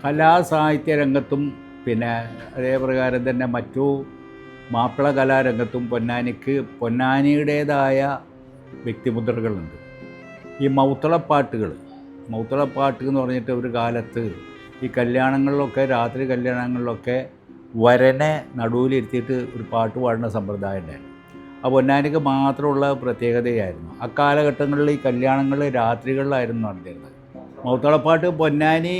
കലാസാഹിത്യ രംഗത്തും പിന്നെ അതേപ്രകാരം തന്നെ മറ്റു മാപ്പിള കലാരംഗത്തും പൊന്നാനിയുടേതായ വ്യക്തിമുദ്രകളുണ്ട്. ഈ മൗത്തളപ്പാട്ടുകൾ എന്ന് പറഞ്ഞിട്ട് ഒരു കാലത്ത് ഈ കല്യാണങ്ങളിലൊക്കെ, രാത്രി കല്യാണങ്ങളിലൊക്കെ വരനെ നടുവിലിരുത്തിയിട്ട് ഒരു പാട്ട് പാടുന്ന സമ്പ്രദായം ഉണ്ടായിരുന്നു. ആ പൊന്നാനിക്ക് മാത്രമുള്ള പ്രത്യേകതയായിരുന്നു. അക്കാലഘട്ടങ്ങളിൽ ഈ കല്യാണങ്ങൾ രാത്രികളിലായിരുന്നു നടന്നിരുന്നത്. മൗത്തളപ്പാട്ട് പൊന്നാനി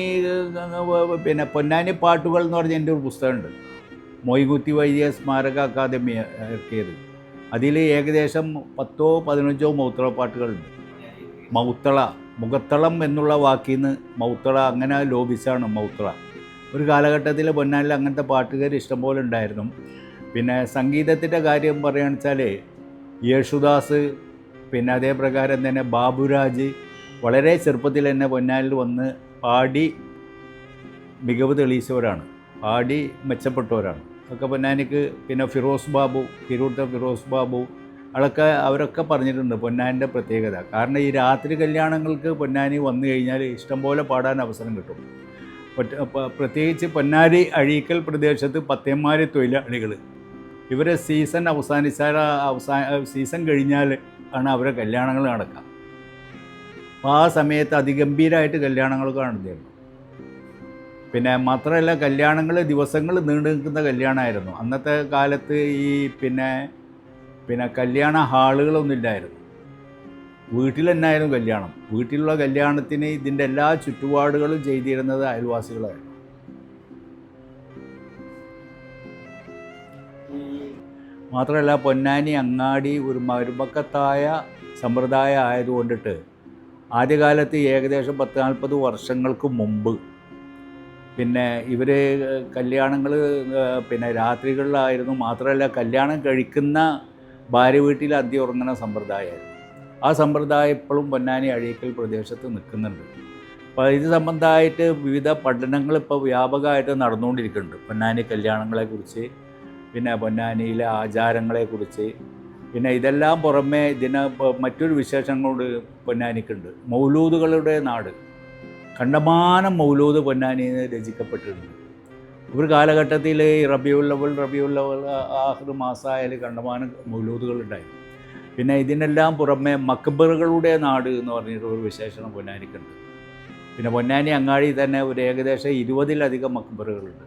പാട്ടുകൾ എന്ന് പറഞ്ഞ എൻ്റെ ഒരു പുസ്തകമുണ്ട്, മൊയ്കുത്തി വൈദ്യ സ്മാരക അക്കാദമി ഇറക്കിയത്. അതിൽ ഏകദേശം 10-15 മൗത്തളപ്പാട്ടുകളുണ്ട്. മുഖത്തളം എന്നുള്ള വാക്കിൽ നിന്ന് മൗത്തള, അങ്ങനെ ലോപിച്ചാണ് മൗത്തള. ഒരു കാലഘട്ടത്തിൽ പൊന്നാനിൽ അങ്ങനത്തെ പാട്ടുകാർ ഇഷ്ടംപോലെ ഉണ്ടായിരുന്നു. പിന്നെ സംഗീതത്തിൻ്റെ കാര്യം പറയുകയാണെന്ന് വെച്ചാൽ യേശുദാസ്, പിന്നെ അതേപ്രകാരം തന്നെ ബാബുരാജ് വളരെ ചെറുപ്പത്തിൽ തന്നെ പൊന്നാനിൽ വന്ന് പാടി മികവ് തെളിയിച്ചവരാണ്, പാടി മെച്ചപ്പെട്ടവരാണ്. ഒക്കെ പൊന്നാനിക്ക്. പിന്നെ ഫിറോസ് ബാബു, തിരൂർത്തെ ഫിറോസ് ബാബു, അവരൊക്കെ പറഞ്ഞിട്ടുണ്ട് പൊന്നാനിൻ്റെ പ്രത്യേകത. കാരണം ഈ രാത്രി കല്യാണങ്ങൾക്ക് പൊന്നാനി വന്നു കഴിഞ്ഞാൽ ഇഷ്ടംപോലെ പാടാൻ അവസരം കിട്ടും. പ്രത്യേകിച്ച് പൊന്നാനി അഴീക്കൽ പ്രദേശത്ത് പത്തേമാരി തൊഴിലാളികൾ, ഇവരെ സീസൺ കഴിഞ്ഞാൽ ആണ് അവരെ കല്യാണങ്ങൾ നടക്കുക. അപ്പോൾ ആ സമയത്ത് അതിഗംഭീരമായിട്ട് കല്യാണങ്ങളൊക്കെ നടന്നിരുന്നു. പിന്നെ മാത്രമല്ല, കല്യാണങ്ങൾ ദിവസങ്ങൾ നീണ്ടു നിൽക്കുന്ന കല്യാണമായിരുന്നു. അന്നത്തെ കാലത്ത് ഈ പിന്നെ കല്യാണ ഹാളുകളൊന്നും ഇല്ലായിരുന്നു. വീട്ടിൽ തന്നെയായിരുന്നു കല്യാണം. വീട്ടിലുള്ള കല്യാണത്തിന് ഇതിൻ്റെ എല്ലാ ചുറ്റുപാടുകളും ചെയ്തിരുന്നത് അയൽവാസികളായിരുന്നു. മാത്രമല്ല, പൊന്നാനി അങ്ങാടി ഒരു മരുമക്കത്തായ സമ്പ്രദായം ആയതുകൊണ്ടിട്ട് ആദ്യകാലത്ത് ഏകദേശം 10-40 വർഷങ്ങൾക്ക് മുമ്പ് പിന്നെ ഇവർ കല്യാണങ്ങൾ രാത്രികളിലായിരുന്നു. മാത്രമല്ല, കല്യാണം കഴിക്കുന്ന ഭാര്യ വീട്ടിൽ അന്തി ഉറങ്ങുന്ന സമ്പ്രദായമായിരുന്നു. ആ സമ്പ്രദായം ഇപ്പോഴും പൊന്നാനി അഴീക്കൽ പ്രദേശത്ത് നിൽക്കുന്നുണ്ട്. അപ്പോൾ ഇത് സംബന്ധമായിട്ട് വിവിധ പഠനങ്ങൾ ഇപ്പോൾ വ്യാപകമായിട്ട് നടന്നുകൊണ്ടിരിക്കുന്നുണ്ട്. പൊന്നാനി കല്യാണങ്ങളെക്കുറിച്ച്, പിന്നെ പൊന്നാനിയിലെ ആചാരങ്ങളെക്കുറിച്ച്. പിന്നെ ഇതെല്ലാം പുറമെ മറ്റൊരു വിശേഷങ്ങളോട് പൊന്നാനിക്കുണ്ട്. മൗലൂദുകളുടെ നാട്. കണ്ടമാനം മൗലൂദ് പൊന്നാനിയിൽ നിന്ന് രചിക്കപ്പെട്ടിട്ടുണ്ട്. ഒരു കാലഘട്ടത്തിൽ റബിയുൽ അവൽ ആഖിർ മാസമായാൽ കണ്ടമാനം മൗലൂദുകളുണ്ടായിരുന്നു. പിന്നെ ഇതിനെല്ലാം പുറമെ മക്ബറുകളുടെ നാട് എന്ന് പറഞ്ഞിട്ടൊരു വിശേഷണം പൊന്നാനിക്കുണ്ട്. പിന്നെ പൊന്നാനി അങ്ങാടി തന്നെ ഒരു ഏകദേശം 20-ലധികം മക്ബറുകളുണ്ട്.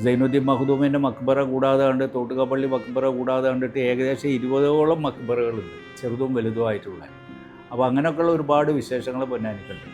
സൈനുദ്ദീൻ മഖ്ദൂമിൻ്റെ മക്ബറ കൂടാതെ കണ്ട്, തോട്ടുകപ്പള്ളി മക്ബറ കൂടാതെ കണ്ടിട്ട് ഏകദേശം 20ഓളം മക്ബറുകളുണ്ട്, ചെറുതും വലുതുമായിട്ടുള്ള. അപ്പോൾ അങ്ങനെയൊക്കെയുള്ള ഒരുപാട് വിശേഷങ്ങൾ പൊന്നാനിക്കുണ്ട്.